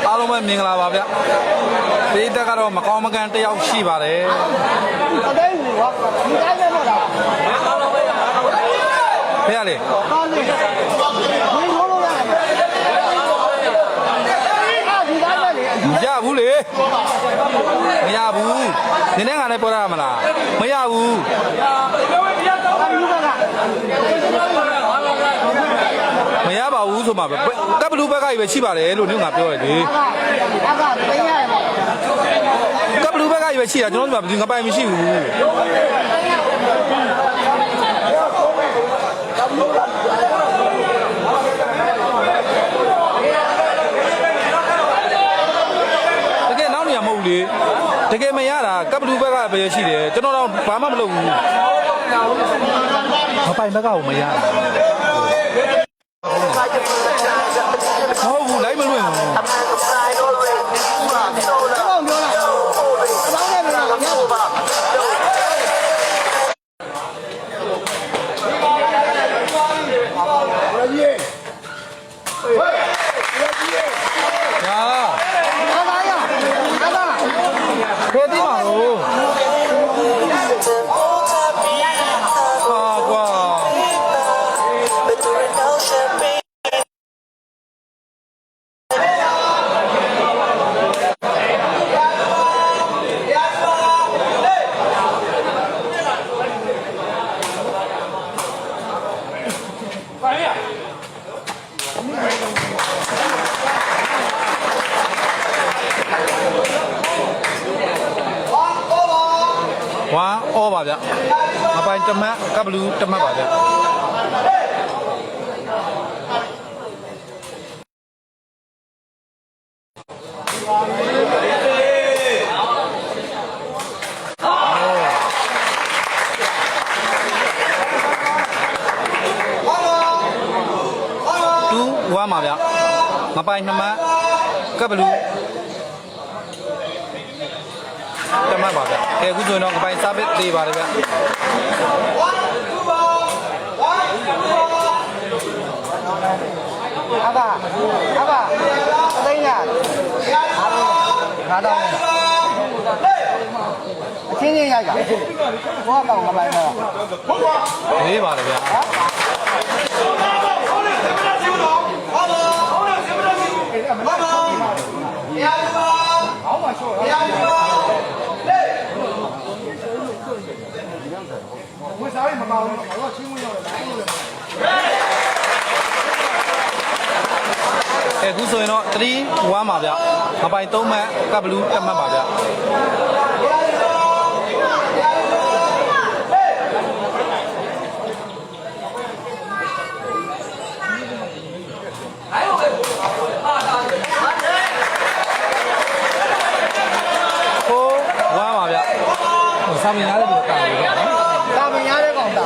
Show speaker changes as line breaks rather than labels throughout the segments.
အားလုံးပဲမင်္ဂလာပါဗျဒီတက်ကတော့မကောင်းမကန်တယောက်ရှိပါတယ်ဟုတ်တယ်ကွာဒီတိုင်းပဲမဟုတ်လားဖေရလေကောင်းတယ်ဒီလိုလိုရတယ်ဒီတိုင်းပဲလေမရဘူးလေမရဘူးနင်းနဲ့ငါနဲ့ပေါ်ရမလားမရဘူးမရပါဘူးဆိုမှပဲကပ်ဘလူးဘက်ကကြီးပဲရှိပါတယ်လို့ညငါပြောရတယ်လေကပ်ဘလူးဘက်ကကြီးပဲရှိတာကျွန်တော်တို့ကငါပိုင်မရှိဘူးတကယ်နောက်နေရမဟုတ်လေတကယ်မရတာကပ်ဘလူးဘက်ကပဲရှိတယ်ကျွန်တော်တော့ဘာမှမလုပ်ဘူးငါပိုင်ဘက်ကကိုမရဟုတ်ဘူးလိုက်မလွင့်ဘူးဝါအောပါဗျအပိုင်တမတ်ကပ်ဘလူးတမတ်ပါဗျတူဝါမှာဗျမပိုင်တမတ်ကပ်ဘလူးတမတ်ပါဗျ။အခုဆိုရင်တော့အပိုင်းစားပစ်သေးပါတယ်ဗျ။အဘအသိညာငါတော့အချင်းချင်းရိုက်တာဘွားကောင်ကပိုင်းတော့လေးပါတယ်ဗျအခုဆိုရင်တော့3 1ပါဗျအပိုင်3မှတ်ကပ်ဘလူး1မှတ်ပါဗျစာမင်းရတယ်လို့တာတယ်နော်စာမင်းရတဲ့ကောင်တာ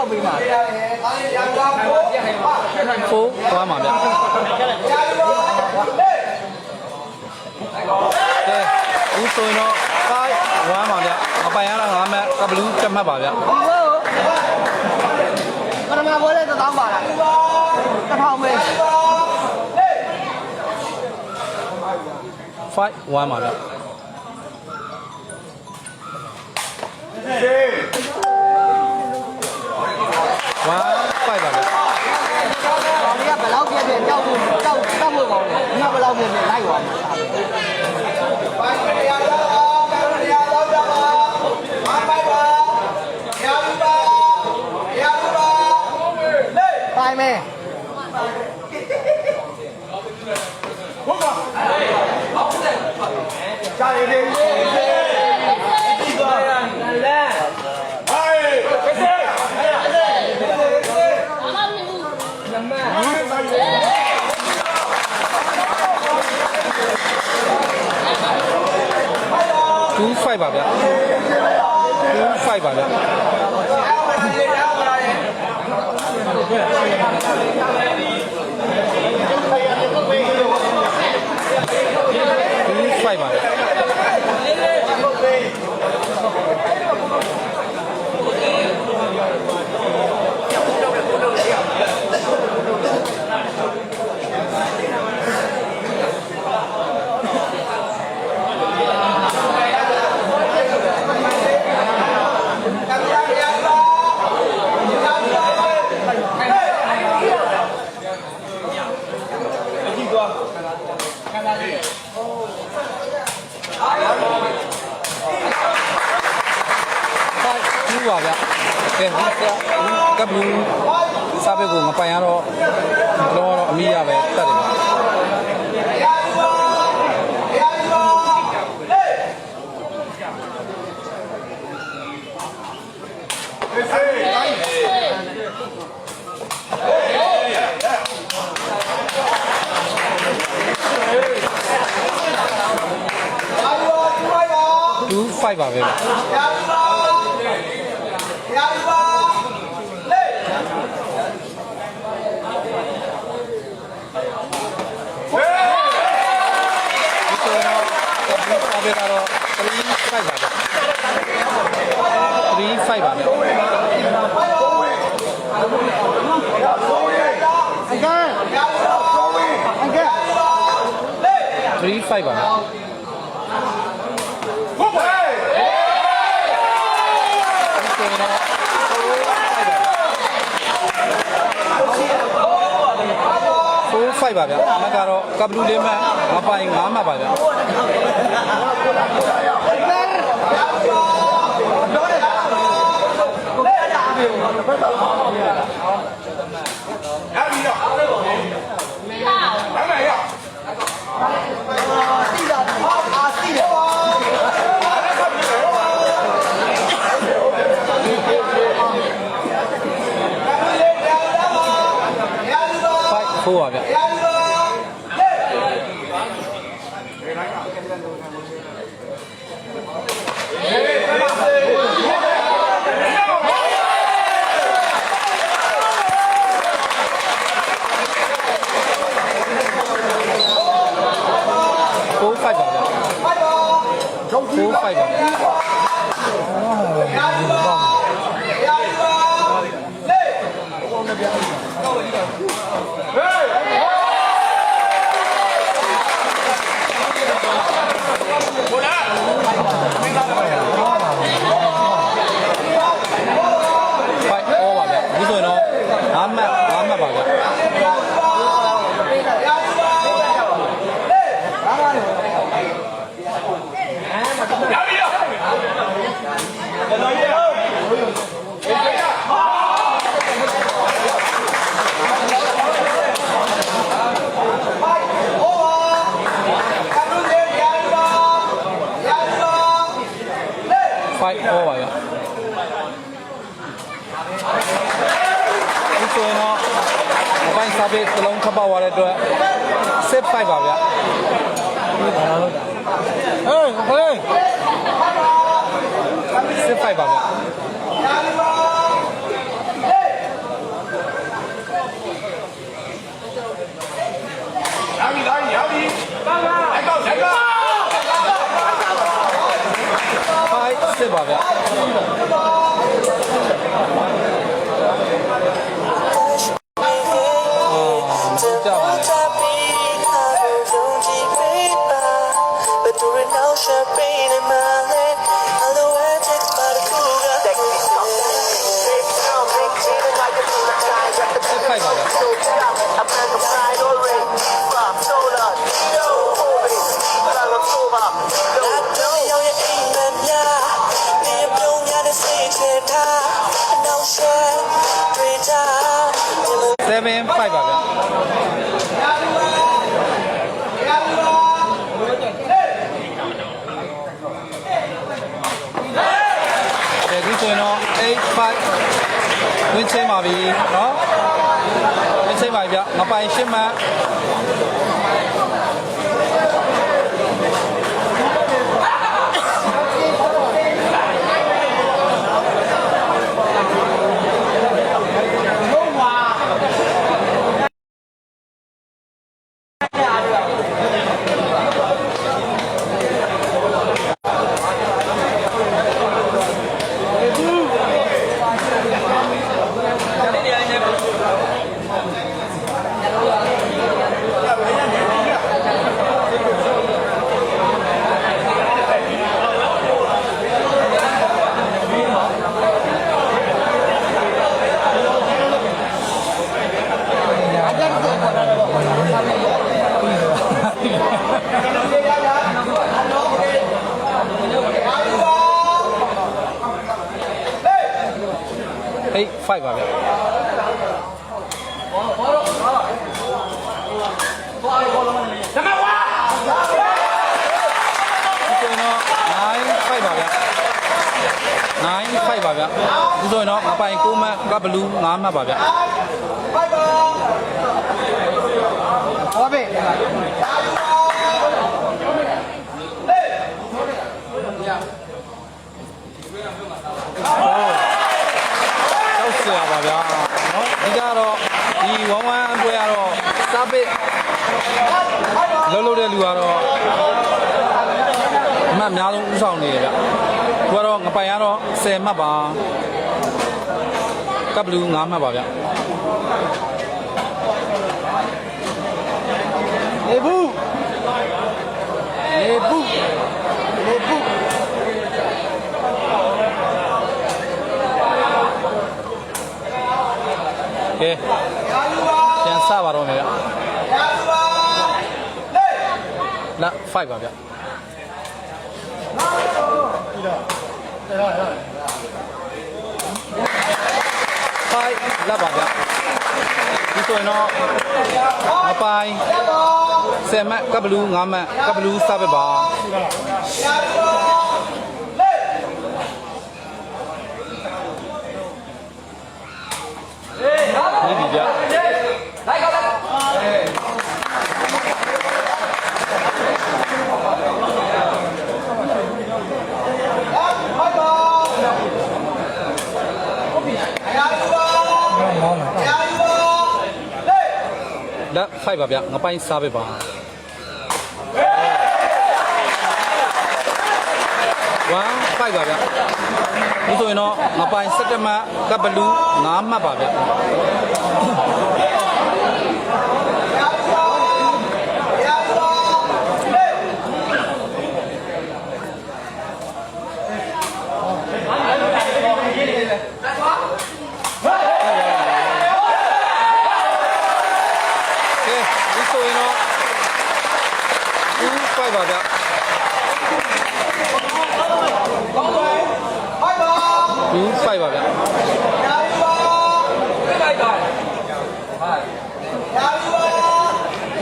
လောက်ပေးမှာ
4သွားမှာဗျကဲဦးဆိုရင်တော့5ဝမ်းပါဗျမပိုင်ရတာ5မှတ်ကဘလူးတက်မှတ်ပါဗျ
ဒီကိုကနမဘောလေးတောင်းပါလားတစ်ထောင်ပဲ
5ဝမ်းပါဗျဝမ်း5ပါဗျ
ဒီကဘယ်လောက်ပြည့်ပြည့်ကြောက်ဖို့ကောင်းတယ်ဒီကဘယ်လောက်ပြည့်ပြည့်လိုက်သွားမှာပိုင်မယ်
2-5ပါဗျ2-5ပါဗျ2-5ပါဗျပါဗျကဲကဘလူးစားဘက်ကိုမပိုင်ရတော့တော့အမိရပဲတတ်တယ်ဗျ2-5ပါပဲဗျပဲကတော့3-5ပါဗျ3-5ပါဗျ3-5ပါဗျ4-5ပါဗျအမကတော့ကဘလူးလေးမှမပိုင်5မှတ်ပါဗျ4ပါဗျ4-5ပါဗျ4-5ပါဗျ5 over ရဒီဆိုရင်တော့အပိုင်းစာပေစလုံးထပ်ပေါက်ရတဲ့အတွက်7 5ပါဗျာဟေးဟေး7 5ပါဗျာ စစ်ပါဗျကြောက်ပါနဲ့
Champagne in my head, otherwise it's but a cool guy.
စစ်ဖိုက်ပါဗျ
I'm like a pride already. From solar, no, homie, but I'm a sober. No, you're in the night. You don't got to say it. No shit, 3 times.
7 5ပါဗျဒီဆိုရင်တော့8 5ဝင်းချင်းပါပြီเนาะဝင်းချင်းပါပြီဗျမပိုင်ရှင်းမှန်8 5ပါဗျ9 5ပါဗျ9 5ပါဗျဒီဆိုရင်တော့မပိုင်6မှတ်ကဘလူး9မှတ်ပါဗျ
ဟောပဲ
တောက်ဆရာပါဗျာเนาะဒီကတော့ဒီ11အတွက်ကတော့စာပစ်လုံးတဲ့လူကတော့အမှတ်အများဆုံးဥဆောင်နေတယ်ဗျသူကတော့ငပိုင်ကတော့10မှတ်ပါကဘလူး9မှတ်ပါဗျ
လေဘူးလေဘူးလေဘူး
ကဲပြန်စပါတော့မယ်ဗျလာ5ပါဗျ5လာပါဗျဒီဆိုရင်တော့အပိုင်10မှတ်ကဘလူး9မှတ်ကဘလူးစပစ်ပါนี่ดีจ้ะแล้วไฟป่ะဗျငါပိုင်စားပဲပါ1 5ပါဗျဒီဆိုရင်တော့ငါပိုင်17မှတ်ကဘလူး9မှတ်ပါဗျဒီဆိုရင်တော့2 5ပါဗျ2 5ပါဗျ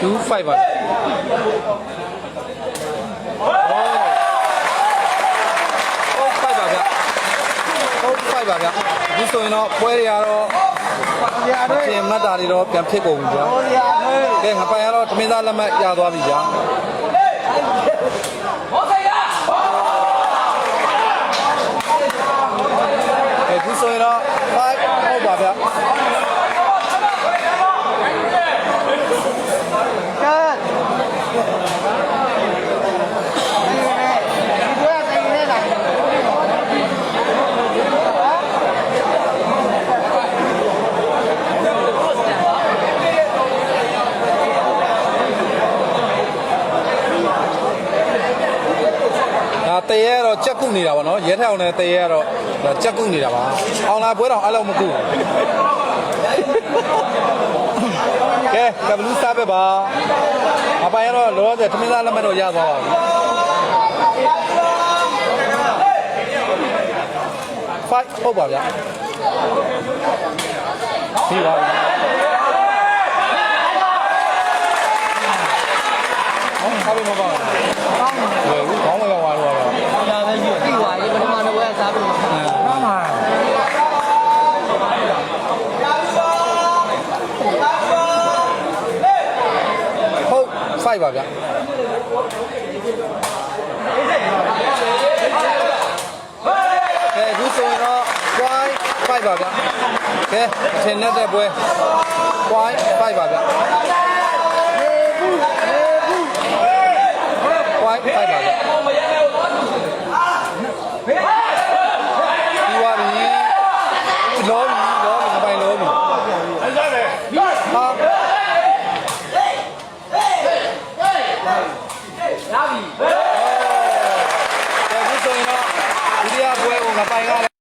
2 5ပါဟုတ်5ပါဗျဟုတ်5ပါဗျဒီဆိုရင်တော့ပွဲတွေကတော့မတင်မှတ်တာတွေတော့ပြန်ဖြစ်ကုန်ပြီဗျာကဲငါပိုင်ကတော့သမင်းသားလက်မှတ်ရသွားပြီဗျာဒီဆိုရင်တော့5ဟုတ်ပါဗျာ
ကဲဒီကွာတိုင်းနေလာ
နေတာပါနော်ရဲထက်အောင်နဲ့တရေကတော့ကြက်ကုနေတာပါအောင်လာပွဲတော်အဲ့လောက်မကုကဲကဘလူးစားပဲပါအပိုင်ကတော့လောလောဆယ်သမင်းသားလက်မှတ်တော့ရသွားပါပြီဖိုက်ဟုတ်ပါဗျာပြီးပါပြီဟုတ်ပြီမပါဘူးကောင်းတယ်ကောင်းမရောက်သွားတော့
ဒါပဲယူပြီးသွားပြီပထမတစ်ပွဲစားပြီးမှန်ပါ
ဟုတ်ဖိုက်ပါဗျာကဲအခုဆိုရင်တော့ point 5ပါဗျာကဲအထင်နဲ့တဲ့ပွဲ point 5ပါဗျာ point 5ပါဗျာပြီးသွားပြီလောပြီငပိုင်လောပြီဟာရပြီကဲအခုဆိုရင်တော့ဒုတိယပွဲကိုငပိုင်က